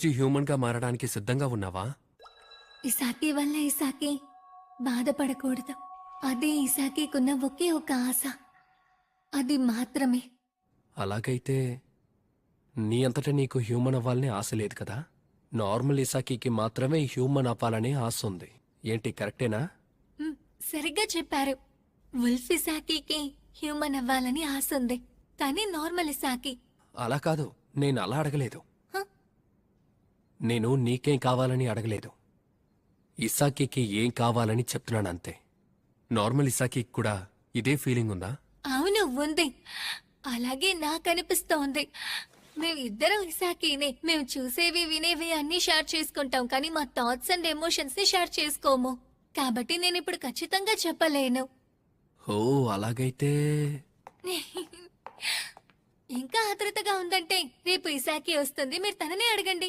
Changed human గా మారడానికి సిద్ధంగా ఉన్నావా? ఇసాకి వల్ల ఇసాకి బాధపడకూడదు. అదే ఇసాకికున్న ఒకే ఒక ఆశ. అది మాత్రమే. అలాగైతే నీ అంతటా నీకు హ్యూమన్ అవ్వాలని ఆశ లేదు కదా? నార్మల్ ఇసాకీకి మాత్రమే హ్యూమన్ అవ్వాలనే ఆశ ఉంది. ఏంటి కరెక్టేనా? మ్, సరిగ్గా చెప్పారు. వుల్ఫ్ ఇసాకికి హ్యూమన్ అవ్వాలని ఆశ ఉంది, కానీ నార్మల్ ఇసాకి. అలా కాదు, నేను అలా అడగలేదు. హ? నేను నీకేం కావాలని అడగలేదు. ఇసాకీకి ఏం కావాలని చెప్తున్నాను అంతే. నార్మల్ ఇసాకీకి కూడా ఇదే ఫీలింగ్ ఉందా? అవును, ఉంది. అలాగే నాకు అనిపిస్తోంది. మేమిద్దరం ఇసాకీనే. మేము చూసేవి వినేవి అన్ని షేర్ చేసుకుంటాం, కానీ మా థాట్స్ అండ్ ఎమోషన్స్ ని షేర్ చేసుకోము. కాబట్టి నేను ఇప్పుడు ఖచ్చితంగా చెప్పలేను. ఓ అలాగైతే ఇంకా ఆతృతగా ఉందంటే రేపు ఇసాకి వస్తుంది, మీరు తననే అడగండి.